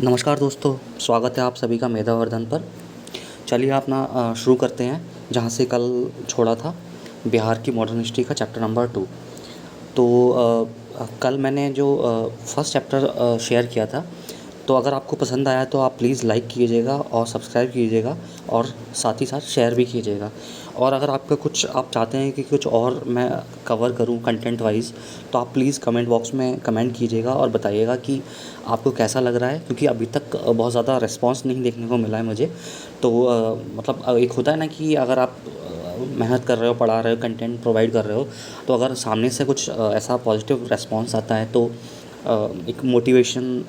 नमस्कार दोस्तों, स्वागत है आप सभी का मेधावर्धन पर। चलिए अपना शुरू करते हैं जहाँ से कल छोड़ा था, बिहार की मॉडर्न हिस्ट्री का चैप्टर नंबर 2। तो कल मैंने जो फर्स्ट चैप्टर शेयर किया था, तो अगर आपको पसंद आया तो आप प्लीज़ लाइक कीजिएगा और सब्सक्राइब कीजिएगा और साथ ही साथ शेयर भी कीजिएगा। और अगर आपका कुछ आप चाहते हैं कि कुछ और मैं कवर करूं कंटेंट वाइज़, तो आप प्लीज़ कमेंट बॉक्स में कमेंट कीजिएगा और बताइएगा कि आपको कैसा लग रहा है, क्योंकि अभी तक बहुत ज़्यादा रिस्पांस नहीं देखने को मिला है मुझे। तो मतलब एक होता है ना कि अगर आप मेहनत कर रहे हो, पढ़ा रहे हो, कंटेंट प्रोवाइड कर रहे हो, तो अगर सामने से कुछ ऐसा पॉजिटिव रिस्पांस आता है तो एक मोटिवेशन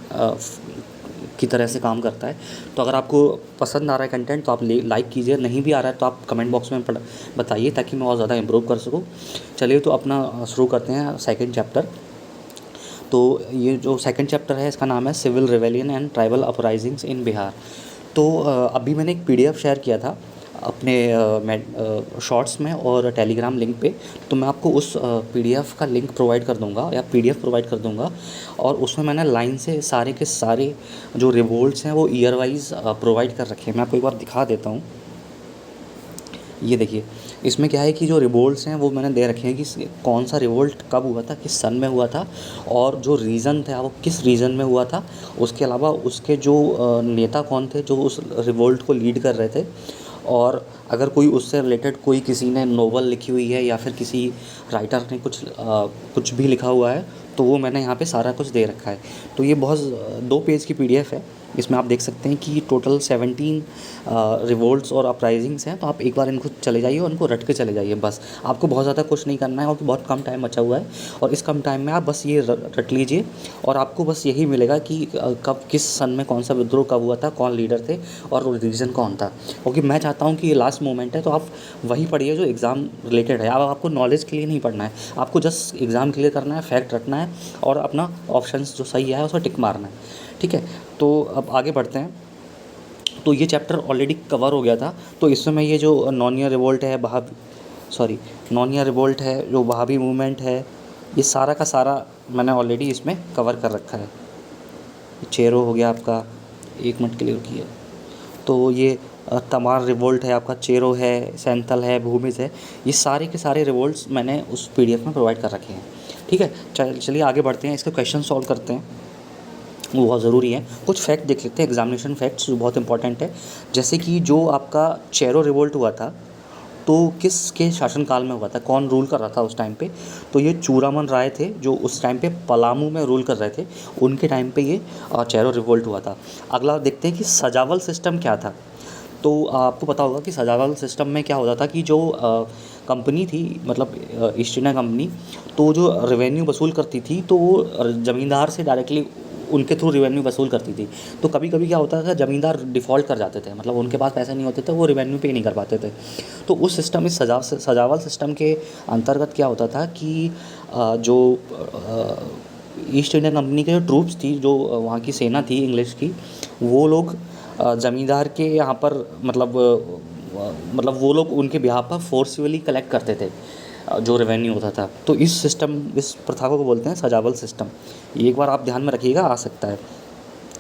की तरह से काम करता है। तो अगर आपको पसंद आ रहा है कंटेंट तो आप लाइक कीजिए, नहीं भी आ रहा है तो आप कमेंट बॉक्स में बताइए ताकि मैं और ज़्यादा इम्प्रूव कर सकूँ। चलिए तो अपना शुरू करते हैं सेकंड चैप्टर। तो ये जो सेकंड चैप्टर है इसका नाम है civil rebellion and tribal uprisings in Bihar. तो अभी मैंने एक पीडीएफ शेयर किया था अपने शॉर्ट्स में और टेलीग्राम लिंक पे। तो मैं आपको उस पीडीएफ का लिंक प्रोवाइड कर दूंगा या पीडीएफ प्रोवाइड कर दूंगा, और उसमें मैंने लाइन से सारे के सारे जो रिवोल्ट्स हैं वो ईयर वाइज प्रोवाइड कर रखे हैं। मैं आपको एक बार दिखा देता हूँ। ये देखिए, इसमें क्या है कि जो रिवोल्ट्स हैं वो मैंने दे रखे हैं कि कौन सा रिवोल्ट कब हुआ था, किस सन में हुआ था, और जो रीज़न था वो किस रीजन में हुआ था। उसके अलावा उसके जो नेता कौन थे जो उस रिवोल्ट को लीड कर रहे थे, और अगर कोई उससे रिलेटेड कोई किसी ने नोवेल लिखी हुई है या फिर किसी राइटर ने कुछ भी लिखा हुआ है तो वो मैंने यहाँ पे सारा कुछ दे रखा है। तो ये बहुत 2 पेज की पीडीएफ है। इसमें आप देख सकते हैं कि टोटल 17 रिवोल्ट्स और अपराइजिंग्स हैं। तो आप एक बार इनको चले जाइए और इनको रट के चले जाइए। बस आपको बहुत ज़्यादा कुछ नहीं करना है, और बहुत कम टाइम बचा हुआ है, और इस कम टाइम में आप बस ये रट लीजिए और आपको बस यही मिलेगा कि कब किस सन में कौन सा विद्रोह कब हुआ था, कौन लीडर थे और रीज़न कौन था। क्योंकि मैं चाहता हूँ कि ये लास्ट मोमेंट है, तो आप वही पढ़िए जो एग्ज़ाम रिलेटेड है। अब आपको नॉलेज के लिए नहीं पढ़ना है, आपको जस्ट एग्ज़ाम क्लियर करना है, फैक्ट रटना है और अपना ऑप्शंस जो सही है उसको टिक मारना है। ठीक है, तो अब आगे बढ़ते हैं। तो ये चैप्टर ऑलरेडी कवर हो गया था। तो इसमें मैं ये जो नॉनियर रिवोल्ट है, नॉनियर रिवोल्ट है, जो वहाबी मूवमेंट है, ये सारा का सारा मैंने ऑलरेडी इसमें कवर कर रखा है। चेरो हो गया आपका, 1 मिनट के लिए रुकिए। तो ये तमार रिवोल्ट है आपका, चेरो है, सैंथल है, भूमिज है, ये सारे के सारे रिवोल्ट्स मैंने उस पीडीएफ में प्रोवाइड कर रखे हैं। ठीक है, चलिए आगे बढ़ते हैं, इसके क्वेश्चन सॉल्व करते हैं, वो बहुत ज़रूरी है। कुछ फैक्ट देख लेते हैं, एग्जामिनेशन फैक्ट्स जो बहुत इंपॉर्टेंट है। जैसे कि जो आपका चेरो रिवोल्ट हुआ था तो किसके शासनकाल में हुआ था, कौन रूल कर रहा था उस टाइम पे। तो ये चूड़ामन राय थे जो उस टाइम पे पलामू में रूल कर रहे थे, उनके टाइम पे ये चेरो रिवोल्ट हुआ था। अगला देखते हैं कि सजावल सिस्टम क्या था। तो आपको पता होगा कि सजावल सिस्टम में क्या होता था कि जो कंपनी थी, मतलब ईस्ट इंडिया कंपनी, तो जो रेवेन्यू वसूल करती थी तो वो ज़मींदार से डायरेक्टली उनके थ्रू रेवेन्यू वसूल करती थी। तो कभी कभी क्या होता था, ज़मींदार डिफ़ॉल्ट कर जाते थे, मतलब उनके पास पैसे नहीं होते थे, वो रेवेन्यू पे नहीं कर पाते थे। तो उस सिस्टम, इस सजावल सिस्टम के अंतर्गत क्या होता था कि जो ईस्ट इंडिया कंपनी के जो ट्रूप्स थी, जो वहाँ की सेना थी इंग्लिश की, वो लोग ज़मींदार के यहाँ पर मतलब वो लोग उनके बिहाफ पर फोर्सफुली कलेक्ट करते थे जो रेवेन्यू होता था। तो इस प्रथा को बोलते हैं सजावल सिस्टम। ये एक बार आप ध्यान में रखिएगा, आ सकता है।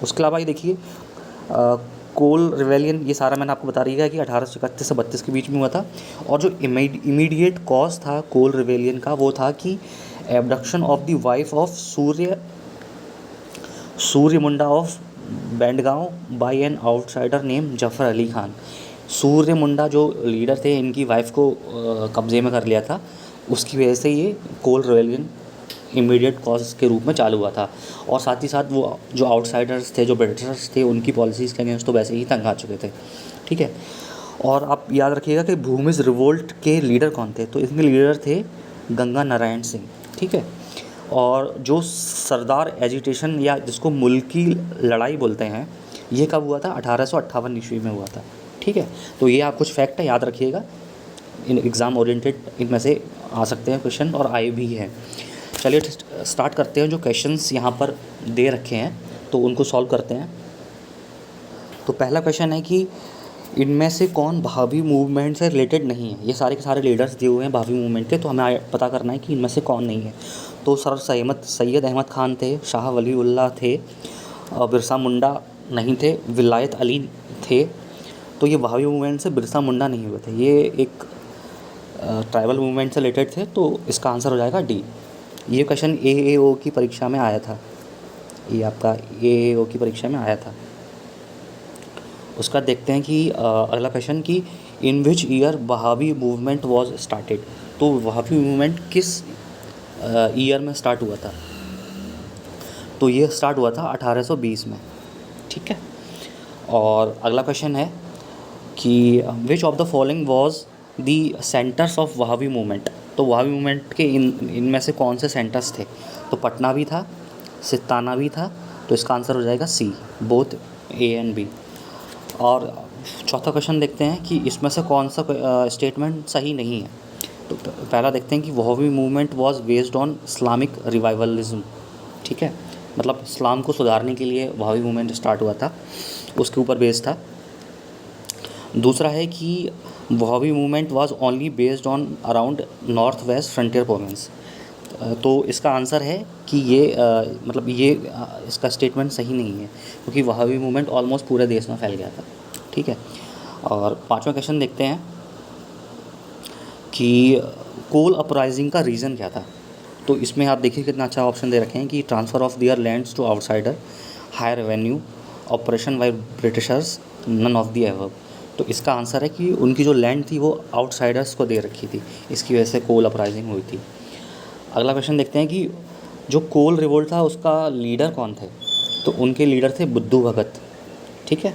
उसके अलावा ये देखिए, कोल रिवेलियन, ये सारा मैंने आपको बता रही है कि 1831 से 32 के बीच में हुआ था। और जो इमीडिएट कॉज था कोल रिवेलियन का, वो था कि abduction of the wife of Surya Munda of Bandgaon by an outsider name Jafar Ali Khan. Surya Munda जो लीडर थे, इनकी वाइफ को कब्ज़े में कर लिया था, उसकी वजह से ये कोल रिवेलियन इमीडिएट कॉज के रूप में चालू हुआ था। और साथ ही साथ वो जो आउटसाइडर्स थे, जो ब्रिटिशर्स थे, उनकी पॉलिसीज़ के अगेंस्ट तो वैसे ही तंग आ चुके थे। ठीक है, और आप याद रखिएगा कि भूमिज रिवोल्ट के लीडर कौन थे। तो इनके लीडर थे गंगा नारायण सिंह। ठीक है, और जो सरदार एजिटेशन या जिसको मुल्की लड़ाई बोलते हैं, ये कब हुआ था, 1858 ईस्वी में हुआ था। ठीक है, तो ये आप कुछ फैक्ट है याद रखिएगा, इन एग्ज़ाम ओरिएंटेड इनमें से आ सकते हैं क्वेश्चन, और आए भी हैं। चलिए स्टार्ट करते हैं। जो क्वेश्चंस यहाँ पर दे रखे हैं तो उनको सॉल्व करते हैं। तो पहला क्वेश्चन है कि इनमें से कौन भावी मूवमेंट से रिलेटेड नहीं है। ये सारे के सारे लीडर्स दिए हुए हैं भावी मूवमेंट के, तो हमें पता करना है कि इनमें से कौन नहीं है। तो सर सैयद अहमद ख़ान थे, शाह वली उल्लाह थे, बिरसा मुंडा नहीं थे, विलायत अली थे। तो ये वहाबी मूवमेंट से बिरसा मुंडा नहीं हुए थे, ये एक ट्राइबल मूवमेंट से रिलेटेड थे। तो इसका आंसर हो जाएगा डी। ये क्वेश्चन AAO की परीक्षा में आया था, ये आपका AAO की परीक्षा में आया था। उसका देखते हैं कि अगला क्वेश्चन कि in which year Wahabi movement was started. तो वहाबी मूवमेंट किस ईयर में स्टार्ट हुआ था? तो ये स्टार्ट हुआ था 1820 में, ठीक है। और अगला क्वेश्चन है कि विच of the following was the centres of Wahhabi movement. तो वहाबी मूवमेंट के इनमें से कौन से सेंटर्स थे? तो पटना भी था, सिस्ताना भी था। तो इसका आंसर हो जाएगा सी, बोथ A एंड B। और चौथा क्वेश्चन देखते हैं कि इसमें से कौन सा स्टेटमेंट सही नहीं है। तो पहला देखते हैं कि Wahhabi movement was based on Islamic revivalism, ठीक है, मतलब इस्लाम को सुधारने के लिए वहाबी मूवमेंट स्टार्ट हुआ था, उसके ऊपर बेस्ड था। दूसरा है कि Wahhabi movement was only based on around north west frontier province. तो इसका आंसर है कि ये मतलब ये इसका स्टेटमेंट सही नहीं है, क्योंकि वहाबी मूवमेंट ऑलमोस्ट पूरे देश में फैल गया था, ठीक है। और पांचवा क्वेश्चन देखते हैं कि कोल अपराइजिंग का रीज़न क्या था। तो इसमें आप देखिए कितना अच्छा ऑप्शन दे रखे हैं कि transfer of their lands to outsider, high revenue, operation by Britishers, none of the above. तो इसका आंसर है कि उनकी जो लैंड थी वो आउटसाइडर्स को दे रखी थी, इसकी वजह से कोल अपराइजिंग हुई थी। अगला क्वेश्चन देखते हैं कि जो कोल रिवोल्ट था उसका लीडर कौन थे। तो उनके लीडर थे बुद्धू भगत, ठीक है।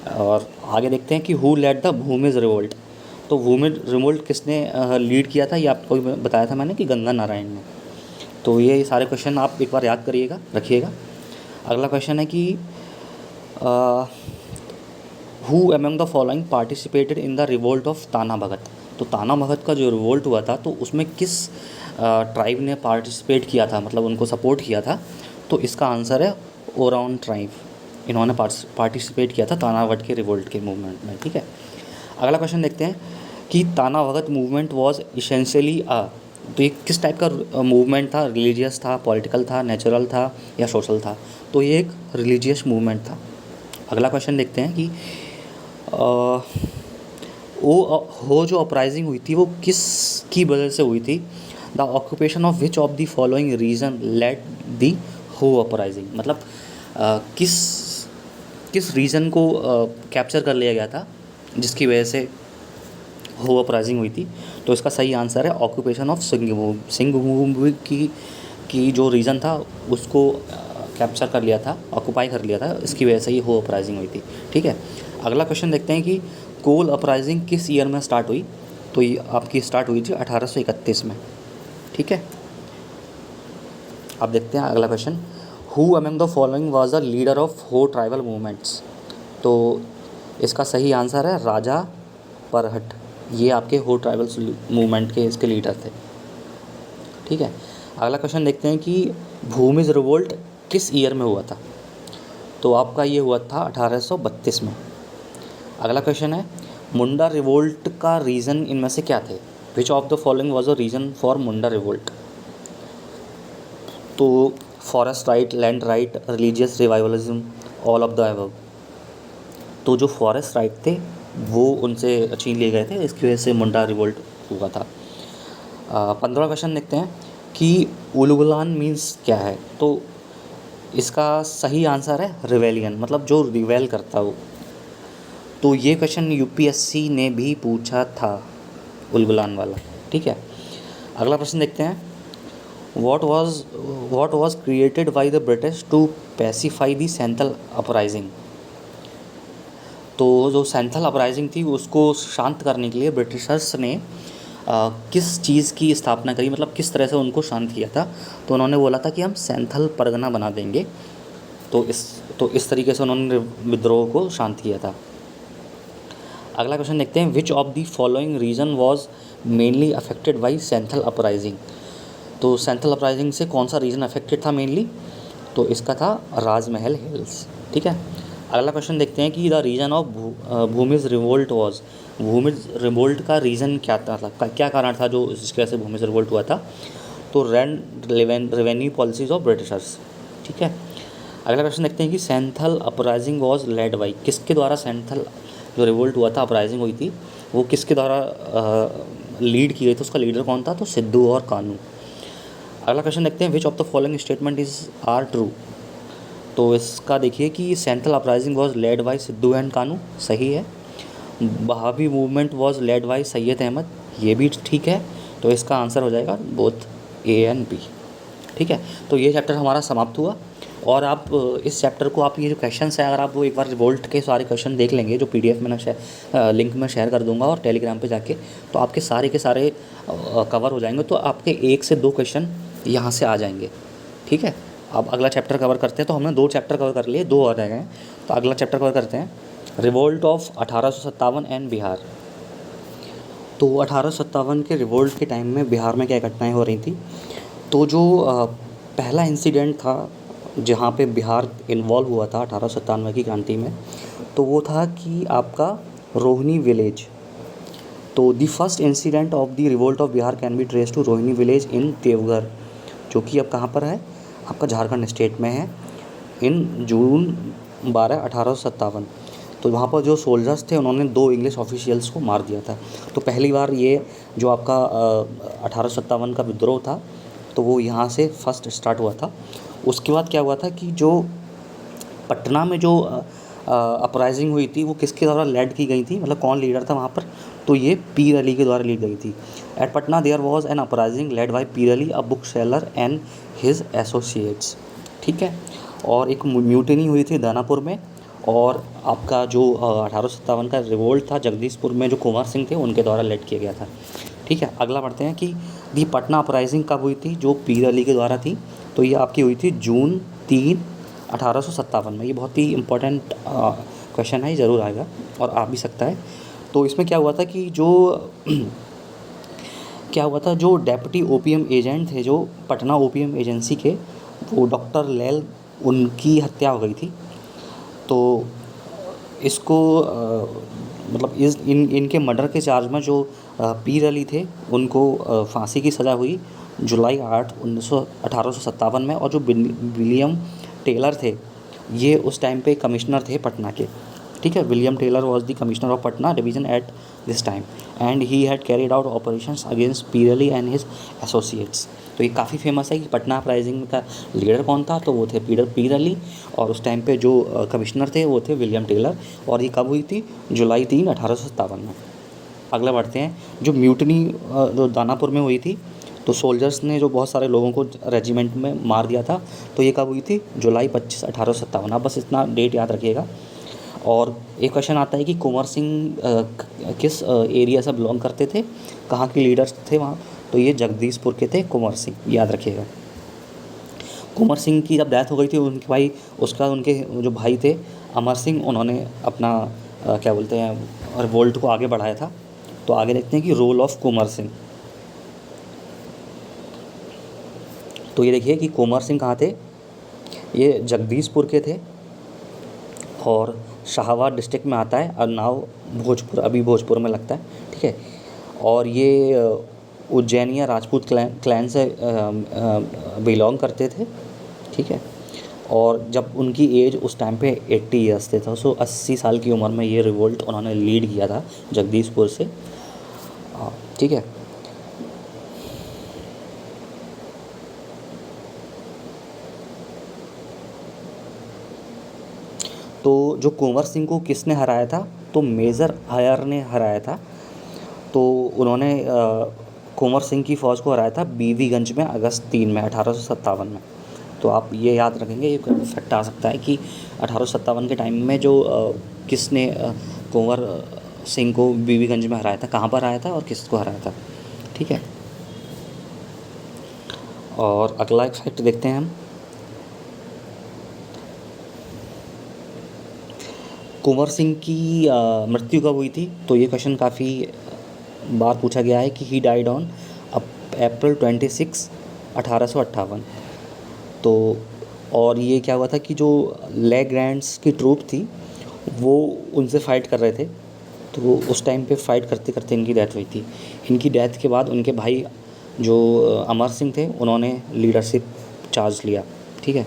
और आगे देखते हैं कि who led the Bhumij revolt. तो भूमिज रिवोल्ट किसने लीड किया था, ये आपको बताया था मैंने कि गंगा नारायण ने। तो ये सारे क्वेश्चन आप एक बार याद करिएगा, रखिएगा। अगला क्वेश्चन है कि who among the following participated in the revolt of ताना भगत। तो ताना भगत का जो रिवोल्ट हुआ था तो उसमें किस ट्राइब ने पार्टिसिपेट किया था, मतलब उनको सपोर्ट किया था। तो इसका आंसर है ओरावन ट्राइब, इन्होंने पार्टिसिपेट किया था ताना भगत के रिवोल्ट के मूवमेंट में, ठीक है। अगला क्वेश्चन देखते हैं कि ताना भगत मूवमेंट वॉज इसेंशियली तो ये किस टाइप का मूवमेंट था, रिलीजियस था, पॉलिटिकल था, नेचुरल था या सोशल था। तो ये एक रिलीजियस मूवमेंट था। अगला क्वेश्चन देखते हैं कि वो जो अपराइजिंग हुई थी वो किस की वजह से हुई थी। The occupation of which of the following region led the Ho uprising, मतलब किस किस रीजन को कैप्चर कर लिया गया था जिसकी वजह से हो अपराइजिंग हुई थी। तो इसका सही आंसर है ऑक्यूपेशन ऑफ सिंघभूम की जो रीज़न था उसको कैप्चर कर लिया था, ऑक्यूपाई कर लिया था, इसकी वजह से ही हो अपराइजिंग हुई थी, ठीक है। अगला क्वेश्चन देखते हैं कि कोल अपराइजिंग किस ईयर में स्टार्ट हुई। तो ये आपकी स्टार्ट हुई थी 1831 में, ठीक है। अब देखते हैं अगला question, who among the following was the leader of हो ट्राइबल मूवमेंट्स। तो इसका सही आंसर है राजा परहट, ये आपके हो ट्राइबल मूवमेंट के इसके लीडर थे, ठीक है। अगला क्वेश्चन देखते हैं कि भूमिज रिवोल्ट किस ईयर में हुआ था। तो आपका ये हुआ था 1832 में। अगला क्वेश्चन है मुंडा रिवोल्ट का रीज़न इनमें से क्या थे। Which of the following was a reason for Munda revolt. तो forest right, land right, religious revivalism, all of the above. तो जो फॉरेस्ट राइट थे वो उनसे छीन लिए गए थे, इसकी वजह से मुंडा रिवोल्ट हुआ था। 15वां क्वेश्चन देखते हैं कि उलुगलान मीन्स क्या है। तो इसका सही आंसर है रिवेलियन, मतलब जो रिवेल करता हो। तो ये क्वेश्चन UPSC ने भी पूछा था, उलगुलान वाला, ठीक है। अगला प्रश्न देखते हैं, what was created by the British to pacify the Santhal uprising. तो जो सेंथल अपराइजिंग थी उसको शांत करने के लिए ब्रिटिशर्स ने किस चीज़ की स्थापना करी, मतलब किस तरह से उनको शांत किया था। तो उन्होंने बोला था कि हम सेंथल परगना बना देंगे। तो इस तरीके से उन्होंने विद्रोह को शांत किया था। अगला क्वेश्चन देखते हैं, which of the following region was mainly affected by Santhal uprising. तो सेंथल अपराइजिंग से कौन सा रीजन अफेक्टेड था मेनली। तो इसका था राजमहल हिल्स, ठीक है। अगला क्वेश्चन देखते हैं कि the reason of Bhumij revolt was. Bhumij revolt का रीज़न क्या था, क्या कारण था जो जिसकी वजह से भूमिज रिवोल्ट हुआ था। तो रेवेन्यू पॉलिसीज़ ऑफ ब्रिटिशर्स, ठीक है। अगला क्वेश्चन देखते हैं कि Sainthal uprising was led by, किसके द्वारा सैंथल जो रिवोल्ट हुआ था, अपराइजिंग हुई थी, वो किसके द्वारा लीड की गई थी, उसका लीडर कौन था, तो सिद्धू और कानू। अगला क्वेश्चन देखते हैं which of the following statement is are true. तो इसका देखिए कि central uprising was led by Sidhu and Kanu, सही है। Wahabi movement was led by Syed Ahmad, ये भी ठीक है। तो इसका आंसर हो जाएगा बोथ ए एंड बी। ठीक है, तो ये चैप्टर हमारा समाप्त हुआ। और आप इस चैप्टर को, आप ये जो क्वेश्चंस है, अगर आप वो एक बार रिवोल्ट के सारे क्वेश्चन देख लेंगे, जो पीडीएफ में मैं लिंक में शेयर कर दूंगा और टेलीग्राम पे जाके, तो आपके सारे के सारे कवर हो जाएंगे। तो आपके 1 से 2 क्वेश्चन यहाँ से आ जाएंगे। ठीक है, अब अगला चैप्टर कवर करते हैं। तो हमने 2 चैप्टर कवर कर लिए, 2 और रह गए हैं। तो अगला चैप्टर कवर करते हैं, रिवोल्ट ऑफ 1857 एंड बिहार। तो 1857 के रिवोल्ट के टाइम में बिहार में क्या घटनाएं हो रही थी। तो जो पहला इंसिडेंट था जहाँ पे बिहार इन्वॉल्व हुआ था 1897 की क्रांति में, तो वो था कि आपका रोहिणी विलेज। तो the first incident of the revolt of Bihar can be trace to Rohini village in Deoghar, जो कि अब कहाँ पर है, आपका झारखंड स्टेट में है, इन जून 12, 1857। तो वहाँ पर जो सोल्जर्स थे उन्होंने 2 इंग्लिश ऑफिशियल्स को मार दिया था। तो पहली बार ये जो आपका 1857 का विद्रोह था, तो वो यहाँ से फर्स्ट स्टार्ट हुआ था। उसके बाद क्या हुआ था कि जो पटना में जो अपराइजिंग हुई थी, वो किसके द्वारा लेड की गई थी, मतलब कौन लीडर था वहाँ पर, तो ये पीर अली के द्वारा लीड गई थी। At Patna there was an uprising led by Pir Ali, a book seller and his associates. ठीक है, और एक म्यूटिनी हुई थी दानापुर में। और आपका जो 1857 का रिवोल्ट था जगदीशपुर में, जो कुंवर सिंह थे उनके द्वारा लेड किया गया था। ठीक है, अगला पढ़ते हैं कि दी पटना अपराइजिंग कब हुई थी, जो पीर अली के द्वारा थी। तो ये आपकी हुई थी जून 3, 1857 में। ये बहुत ही इम्पोर्टेंट क्वेश्चन है, ये ज़रूर आएगा और आ भी सकता है। तो इसमें क्या हुआ था कि क्या हुआ था, जो डेप्यूटी ओपीएम एजेंट थे जो पटना ओपीएम एजेंसी के, वो डॉक्टर लैल, उनकी हत्या हो गई थी। तो इसको मतलब इनके मर्डर के चार्ज में जो पीर अली थे उनको फांसी की सज़ा हुई जुलाई 8, 1857 में। और जो विलियम टेलर थे, ये उस टाइम पे कमिश्नर थे पटना के। ठीक है, William Taylor was the commissioner of Patna division at this time and he had carried out operations against Pir Ali and his associates. तो ये काफ़ी फेमस है कि पटना अपराइजिंग का लीडर कौन था, तो वो थे पीर अली, और उस टाइम पे जो कमिश्नर थे वो थे विलियम टेलर। और ये कब हुई थी, जुलाई 3, 1857 में। अगला बढ़ते हैं, जो म्यूटनी जो दानापुर में हुई थी, तो सोल्जर्स ने जो बहुत सारे लोगों को रेजिमेंट में मार दिया था, तो ये कब हुई थी, जुलाई 25, 1857। आप बस इतना डेट याद रखिएगा। और एक क्वेश्चन आता है कि कुंवर सिंह किस एरिया से बिलोंग करते थे, कहाँ के लीडर्स थे वहाँ, तो ये जगदीशपुर के थे कुंवर सिंह, याद रखिएगा। कुंवर सिंह की जब डेथ हो गई थी, उनके भाई, उसका उनके जो भाई थे अमर सिंह, उन्होंने अपना क्या बोलते हैं, रिवोल्ट को आगे बढ़ाया था। तो आगे देखते हैं कि रोल ऑफ कुंवर सिंह। तो ये देखिए कि कुंवर सिंह कहाँ थे, ये जगदीशपुर के थे और शाहबाद डिस्ट्रिक्ट में आता है, और नाव भोजपुर, अभी भोजपुर में लगता है। ठीक है, और ये उज्जैनिया राजपूत क्लैन से बिलोंग करते थे। ठीक है, और जब उनकी एज उस टाइम पे 80 ईयर्स थे, तो 80 साल की उम्र में ये रिवोल्ट उन्होंने लीड किया था जगदीशपुर से। ठीक है, तो जो कुंवर सिंह को किसने हराया था, तो मेजर आयर ने हराया था। तो उन्होंने कुंवर सिंह की फ़ौज को हराया था बीवीगंज में अगस्त 3 में 1857 में। तो आप ये याद रखेंगे, ये फैक्ट आ सकता है कि 1857 के टाइम में जो किसने कुंवर सिंह को बीवीगंज में हराया था, कहाँ पर हराया था और किसको हराया था। ठीक है, और अगला एक फैक्ट देखते हैं हम। कुंवर सिंह की मृत्यु कब हुई थी, तो ये क्वेश्चन काफ़ी बार पूछा गया है कि ही डाइड ऑन अप्रैल 26, 1858। तो और ये क्या हुआ था कि जो लेग्रैंड्स की ट्रूप थी वो उनसे फ़ाइट कर रहे थे, तो वो उस टाइम पे फ़ाइट करते करते इनकी डेथ हुई थी। इनकी डेथ के बाद उनके भाई जो अमर सिंह थे, उन्होंने लीडरशिप चार्ज लिया। ठीक है,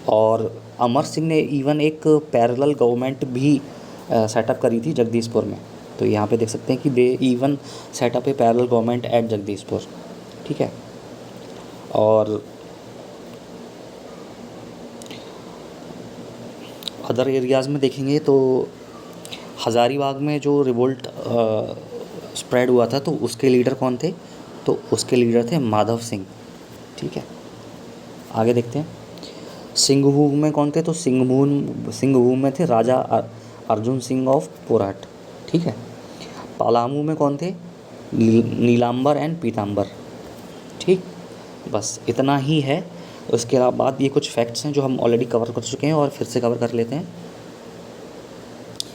और अमर सिंह ने इवन एक पैरेलल गवर्नमेंट भी सेटअप करी थी जगदीशपुर में। तो यहाँ पे देख सकते हैं कि they even setup A parallel government at Jagdishpur, ठीक है। और अदर एरियाज़ में देखेंगे तो हज़ारीबाग में जो रिवोल्ट स्प्रेड हुआ था तो उसके लीडर कौन थे, तो उसके लीडर थे माधव सिंह, ठीक है। आगे देखते हैं सिंहभूम में कौन थे, तो सिंहभूम में थे राजा अर्जुन सिंह ऑफ पोराट, ठीक है। पलामू में कौन थे, नीलांबर एंड पीतांबर, ठीक। बस इतना ही है। उसके बाद ये कुछ फैक्ट्स हैं जो हम ऑलरेडी कवर कर चुके हैं और फिर से कवर कर लेते हैं।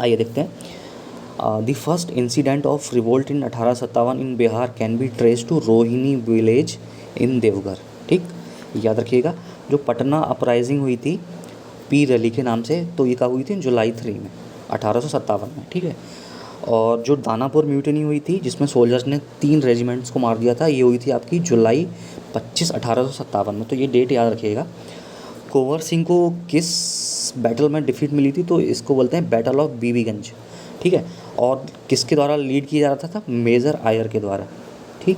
आइए देखते हैं। The first incident of revolt in 1857 in Bihar can be trace to Rohini village in Deoghar, ठीक। याद रखिएगा जो पटना अपराइजिंग हुई थी पी रैली के नाम से, तो ये कब हुई थी, जुलाई 3 में 1857 में, ठीक है। और जो दानापुर म्यूटिनी हुई थी जिसमें सोल्जर्स ने 3 रेजिमेंट्स को मार दिया था, ये हुई थी आपकी जुलाई 25, 1857 में। तो ये डेट याद रखिएगा। कुंवर सिंह को किस बैटल में डिफीट मिली थी, तो इसको बोलते हैं बैटल ऑफ बीबीगंज, ठीक है। और किसके द्वारा लीड किया जाता था, मेजर आयर के द्वारा, ठीक।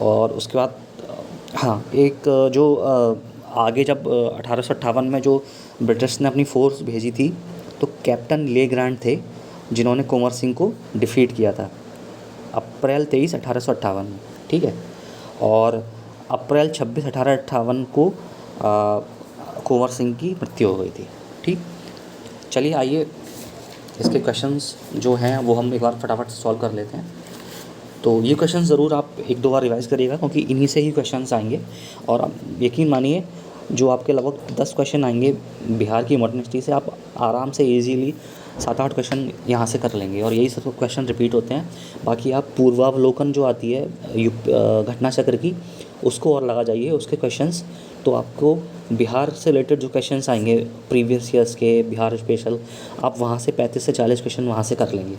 और उसके बाद हाँ एक जो आगे जब 1858 में जो ब्रिटिश ने अपनी फोर्स भेजी थी तो कैप्टन ले ग्रांट थे जिन्होंने कुंवर सिंह को डिफीट किया था अप्रैल 23, 1858 में, ठीक है। और अप्रैल 26, 1858 को कुंवर सिंह की मृत्यु हो गई थी, ठीक। चलिए आइए इसके क्वेश्चंस जो हैं वो हम एक बार फटाफट से सॉल्व कर लेते हैं। तो ये क्वेश्चन ज़रूर आप 1-2 बार रिवाइज़ करिएगा क्योंकि इन्हीं से ही क्वेश्चंस आएंगे। और आप यकीन मानिए जो आपके लगभग 10 क्वेश्चन आएंगे बिहार की मॉडर्न हिस्ट्री से, आप आराम से इजीली 7-8 क्वेश्चन यहाँ से कर लेंगे और यही सब क्वेश्चन रिपीट होते हैं। बाकी आप पूर्वावलोकन जो आती है घटना चक्र की, उसको और लगा जाइए उसके क्वेश्चंस, तो आपको बिहार से रिलेटेड जो क्वेश्चंस आएंगे प्रीवियस ईयर्स के बिहार स्पेशल, आप वहाँ से 35 से 40 क्वेश्चन वहाँ से कर लेंगे।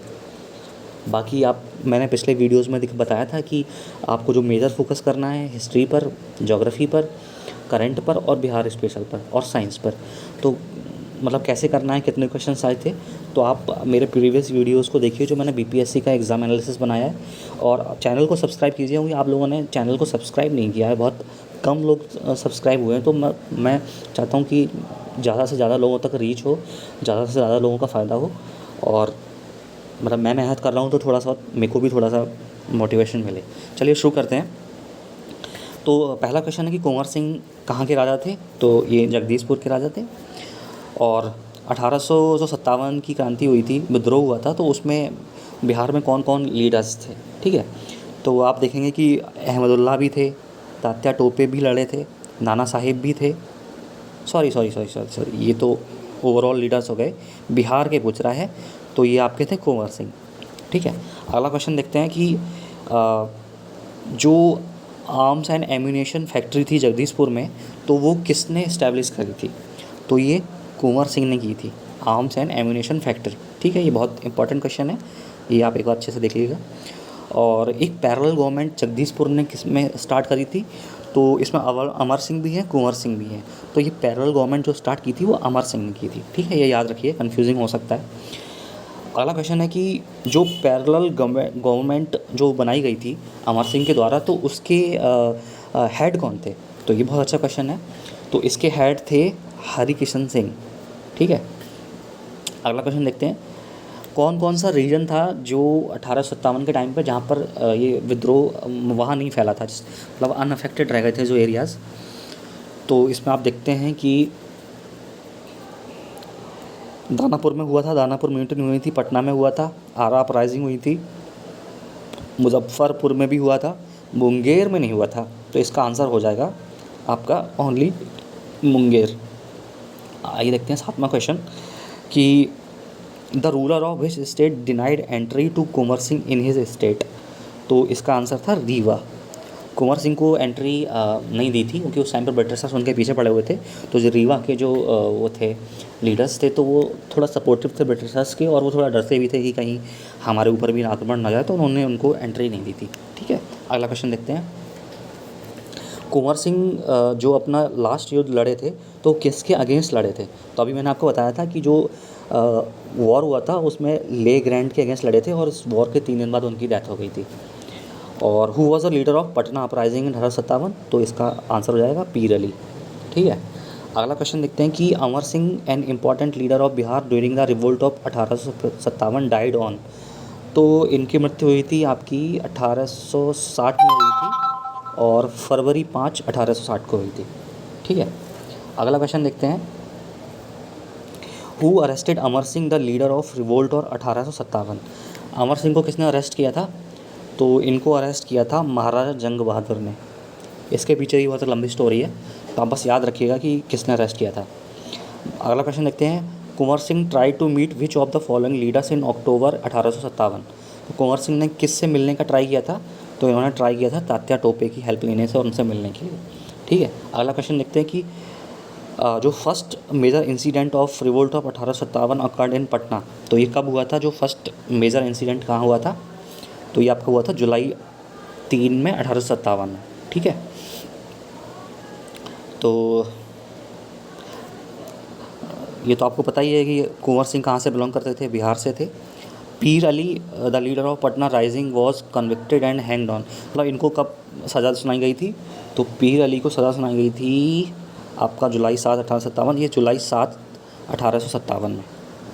बाकी मैंने पिछले वीडियोस में बताया था कि आपको जो मेजर फोकस करना है हिस्ट्री पर, ज्योग्राफी पर, करंट पर और बिहार स्पेशल पर और साइंस पर। तो मतलब कैसे करना है, कितने क्वेश्चंस आए थे, तो आप मेरे प्रीवियस वीडियोस को देखिए जो मैंने बीपीएससी का एग्ज़ाम एनालिसिस बनाया है। और चैनल को सब्सक्राइब कीजिए क्योंकि आप लोगों ने चैनल को सब्सक्राइब नहीं किया है, बहुत कम लोग सब्सक्राइब हुए हैं। तो मैं चाहता हूँ कि ज़्यादा से ज़्यादा लोगों तक रीच हो, ज़्यादा से ज़्यादा लोगों का फ़ायदा हो। और मतलब मैं मेहनत कर रहा हूँ तो थोड़ा सा मेरे को भी थोड़ा सा मोटिवेशन मिले। चलिए शुरू करते हैं। तो पहला क्वेश्चन है कि कुंवर सिंह कहाँ के राजा थे, तो ये जगदीशपुर के राजा थे। और 1857 की क्रांति हुई थी, विद्रोह हुआ था, तो उसमें बिहार में कौन कौन लीडर्स थे, ठीक है। तो आप देखेंगे कि अहमदुल्ला भी थे, तात्या टोपे भी लड़े थे, नाना साहिब भी थे, सॉरी ये तो ओवरऑल लीडर्स हो गए। बिहार के पूछ रहा है तो ये आपके थे कुंवर सिंह, ठीक है। अगला क्वेश्चन देखते हैं कि जो आर्म्स एंड एम्यूनेशन फैक्ट्री थी जगदीशपुर में, तो वो किसने इस्टेब्लिश करी थी, तो ये कुंवर सिंह ने की थी, आर्म्स एंड एम्यूनेशन फैक्ट्री, ठीक है। ये बहुत इंपॉर्टेंट क्वेश्चन है, ये आप एक बार अच्छे से देख लीजिएगा। और एक पैरेलल गवर्नमेंट जगदीशपुर ने किस में स्टार्ट करी थी, तो इसमें अमर सिंह भी हैं, कुंवर सिंह भी हैं। तो ये पैरेलल गवर्नमेंट जो स्टार्ट की थी वो अमर सिंह ने की थी, ठीक है। ये याद रखिए, कन्फ्यूजिंग हो सकता है। अगला क्वेश्चन है कि जो पैरेलल गवर्नमेंट जो बनाई गई थी अमर सिंह के द्वारा, तो उसके हेड कौन थे, तो ये बहुत अच्छा क्वेश्चन है। तो इसके हेड थे हरिकिशन सिंह, ठीक है। अगला क्वेश्चन देखते हैं, कौन कौन सा रीजन था जो 1857 के टाइम पर जहाँ पर ये विद्रोह वहाँ नहीं फैला था, मतलब अनअफेक्टेड रह गए थे जो एरियाज़। तो इसमें आप देखते हैं कि दानापुर में हुआ था, दानापुर म्यूटिनी हुई थी, पटना में हुआ था, आरा अपराइजिंग हुई थी, मुजफ्फरपुर में भी हुआ था, मुंगेर में नहीं हुआ था। तो इसका आंसर हो जाएगा आपका ओनली मुंगेर। आइए देखते हैं 7वां क्वेश्चन कि the ruler of which state denied entry to Kunwar Singh in his state, तो इसका आंसर था रीवा। कुंवर सिंह को एंट्री नहीं दी थी क्योंकि उस टाइम पर ब्रिटिशर्स उनके पीछे पड़े हुए थे। तो जो रीवा के जो वो थे लीडर्स थे, तो वो थोड़ा सपोर्टिव थे ब्रिटिशर्स के और वो थोड़ा डरते भी थे कि कहीं हमारे ऊपर भी आक्रमण ना जाए, तो उन्होंने उनको एंट्री नहीं दी थी, ठीक है। अगला क्वेश्चन देखते हैं, कुंवर सिंह जो अपना लास्ट युद्ध लड़े थे तो किसके अगेंस्ट लड़े थे? तो अभी मैंने आपको बताया था कि जो वॉर हुआ था उसमें ले ग्रैंड के अगेंस्ट लड़े थे और उस वॉर के 3 दिन बाद उनकी डेथ हो गई थी। और who was the leader of Patna uprising इन 1857? तो इसका आंसर हो जाएगा पीर अली। ठीक है, अगला क्वेश्चन देखते हैं कि Amar Singh an important leader of Bihar during the revolt of 1857 died on. तो इनकी मृत्यु हुई थी आपकी 1860 में हुई थी और फरवरी 5, 1860 को हुई थी। ठीक है, अगला क्वेश्चन देखते हैं, who arrested Amar Singh the leader of revolt और 1857? अमर सिंह को किसने अरेस्ट किया था? तो इनको अरेस्ट किया था महाराजा जंग बहादुर ने। इसके पीछे ही बहुत लंबी स्टोरी है, तो आप बस याद रखिएगा कि किसने अरेस्ट किया था। अगला क्वेश्चन देखते हैं, Kunwar Singh try to meet which of the following leaders in October 1857? तो कुंवर सिंह ने किससे मिलने का ट्राई किया था? तो इन्होंने ट्राई किया था तात्या टोपे की हेल्प लेने से और उनसे मिलने के लिए। ठीक है, अगला क्वेश्चन देखते हैं कि जो first major incident of revolt of 1857 occurred in Patna. तो ये कब हुआ था? जो फर्स्ट मेजर इंसिडेंट कहाँ हुआ था? तो ये आपका हुआ था जुलाई 3 में 1857 में। ठीक है, तो ये तो आपको पता ही है कि कुंवर सिंह कहाँ से बिलोंग करते थे, बिहार से थे। पीर Ali the leader of Patna rising was convicted and hanged on. मतलब इनको कब सज़ा सुनाई गई थी? तो पीर अली को सज़ा सुनाई गई थी आपका जुलाई 7, 1857। ये जुलाई 7, 1857 में।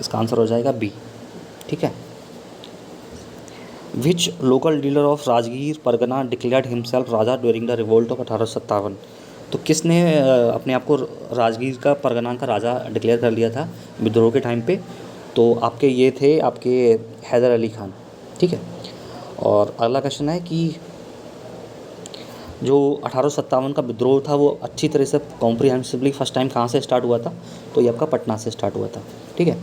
इसका आंसर हो जाएगा बी। ठीक है, which local leader of Rajgir pargana declared himself raja during the revolt of 1857? तो किसने अपने आप को राजगीर का परगना का राजा डिक्लेयर कर लिया था विद्रोह के टाइम पे? तो आपके ये थे आपके हैदर अली खान। ठीक है, और अगला क्वेश्चन है कि जो 1857 का विद्रोह था वो अच्छी तरह से कॉम्प्रिहेंसिवली फर्स्ट टाइम कहाँ से स्टार्ट हुआ था? तो ये आपका पटना से स्टार्ट हुआ था। ठीक है,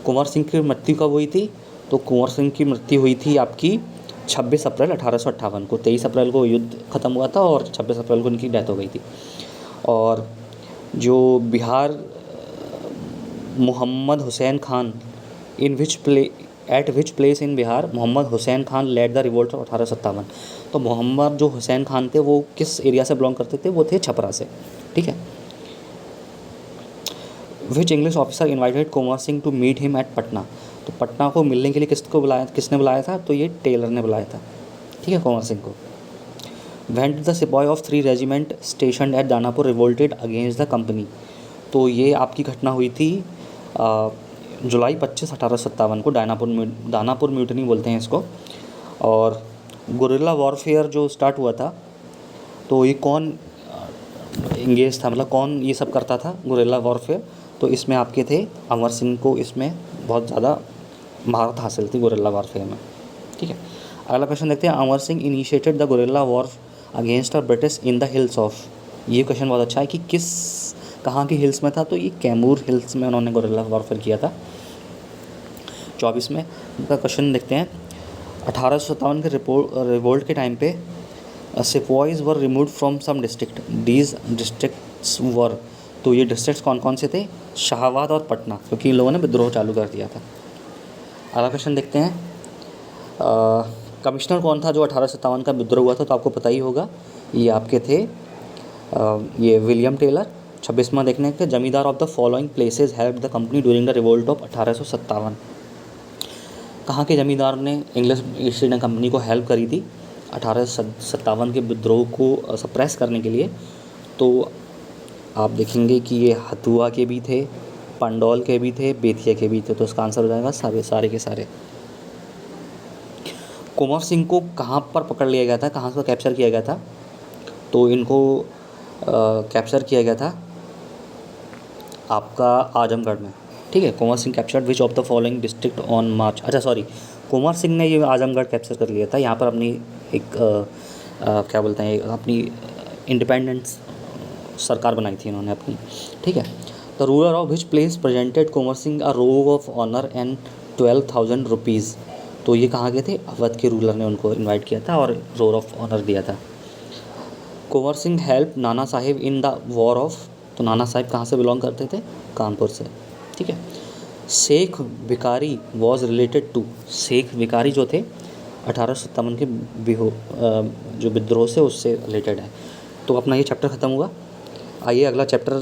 कुंवर सिंह की मृत्यु कब हुई थी? तो कुंवर सिंह की मृत्यु हुई थी आपकी 26 अप्रैल 1858 को। 23 अप्रैल को युद्ध ख़त्म हुआ था और 26 अप्रैल को इनकी डेथ हो गई थी। और जो Bihar Mohammad Hussain Khan in at which place in Bihar Mohammad Hussain Khan led the revolt of 1857? तो मोहम्मद जो हुसैन खान थे वो किस एरिया से बिलोंग करते थे? वो थे छपरा से। ठीक है, which English officer invited Kunwar Singh to meet him at Patna? तो पटना को मिलने के लिए किसने बुलाया था? तो ये टेलर ने बुलाया था। ठीक है, कुंवर सिंह को। व्हेन डिड द सिपाही of 3 regiment station at Danapur revolted against the company? तो ये आपकी घटना हुई थी जुलाई 25, 1857 को। दानापुर म्यूटनी बोलते हैं इसको। और गुरिल्ला वॉरफेयर जो स्टार्ट हुआ था, तो ये कौन इंगेज था, मतलब कौन ये सब करता था गुरिल्ला वॉरफेयर? तो इसमें आपके थे अमर सिंह को इसमें बहुत ज़्यादा महारत हासिल थी गुरिल्ला वॉरफेयर में। ठीक है, अगला क्वेश्चन देखते हैं, Amar Singh initiated the guerrilla war against the British in the hills of? ये क्वेश्चन बहुत अच्छा है कि कहाँ की हिल्स में था? तो ये कैमूर हिल्स में उन्होंने गुरिल्ला वॉरफेयर किया था 24 में। उनका क्वेश्चन देखते हैं, 1857 के रिवोल्ट के टाइम पे sepoys were removed from some district, these districts were? तो ये डिस्ट्रिक्ट्स कौन कौन से थे? शाहाबाद और पटना, क्योंकि इन लोगों ने विद्रोह चालू कर दिया था। अगला क्वेश्चन देखते हैं, कमिश्नर कौन था जो 1857 का विद्रोह हुआ था? तो आपको पता ही होगा, ये आपके थे ये विलियम टेलर। 26वां देखने के, जमींदार of the following places help the company during the revolt of 1857? कहाँ के जमींदार ने इंग्लिश ईस्ट इंडिया कंपनी को हेल्प करी थी 1857 के विद्रोह को सप्रेस करने के लिए? तो आप देखेंगे कि ये हथुआ के भी थे, पंडौल के भी थे, बेतिया के भी थे। तो इसका आंसर हो जाएगा सारे के सारे। कुंवर सिंह को कहाँ पर पकड़ लिया गया था, कहाँ से कैप्चर किया गया था? तो इनको कैप्चर किया गया था आपका आजमगढ़ में। ठीक है, Kunwar Singh captured which of the following district on March? अच्छा सॉरी, कुंवर सिंह ने ये आजमगढ़ कैप्चर कर लिया था। यहाँ पर अपनी एक क्या बोलते हैं, अपनी इंडिपेंडेंस सरकार बनाई थी इन्होंने अपनी। ठीक है, the ruler of which place presented Kunwar Singh a robe of honour and 12,000 rupees? तो ये कहाँ गए थे? अवध के रूलर ने उनको इनवाइट किया था और रोब ऑफ ऑनर दिया था। Kunwar Singh help Nana Sahib in the war of? तो नाना साहिब कहाँ से बिलोंग करते थे? कानपुर से। ठीक है, शेख भिकारी वॉज रिलेटेड टू? शेख भिकारी जो थे 1857 के जो विद्रोह से उससे रिलेटेड है। तो अपना ये चैप्टर ख़त्म हुआ। आइए अगला चैप्टर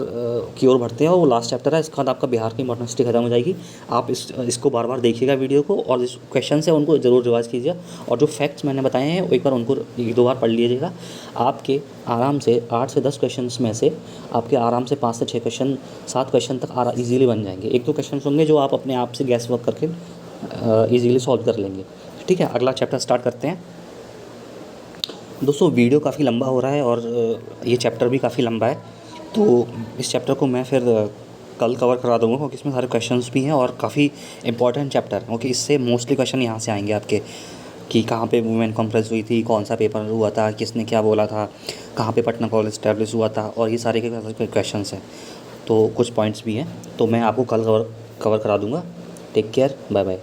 की ओर बढ़ते हैं, और वो लास्ट चैप्टर है। इसके बाद आपका बिहार की मॉडर्न हिस्ट्री खत्म हो जाएगी। आप इसको बार बार देखिएगा वीडियो को, और जो क्वेश्चन है उनको ज़रूर रिवाइज कीजिए, और जो फैक्ट्स मैंने बताए हैं एक बार उनको 1-2 बार पढ़ लीजिएगा। आपके आराम से 8 से 10 क्वेश्चन में से आपके आराम से 5 से 6 क्वेश्चन, 7 क्वेश्चन तक ईजिली बन जाएंगे। 1-2 क्वेश्चन होंगे जो आप अपने आप से गैस वर्क करके ईजिली सॉल्व कर लेंगे। ठीक है, अगला चैप्टर स्टार्ट करते हैं। दोस्तों वीडियो काफ़ी लंबा हो रहा है, और ये चैप्टर भी काफ़ी लंबा है, तो इस चैप्टर को मैं फिर कल कवर करा दूँगा, क्योंकि इसमें सारे क्वेश्चंस भी हैं और काफ़ी इंपॉर्टेंट चैप्टर है, क्योंकि इससे मोस्टली क्वेश्चन यहाँ से आएंगे आपके, कि कहाँ पे वुमेन कॉन्फ्रेंस हुई थी, कौन सा पेपर हुआ था, किसने क्या बोला था, कहाँ पे पटना कॉलेज इस्टेब्लिश हुआ था, और ये सारे के क्वेश्चंस हैं। तो कुछ पॉइंट्स भी हैं, तो मैं आपको कल कवर करा दूँगा। Take care, bye bye.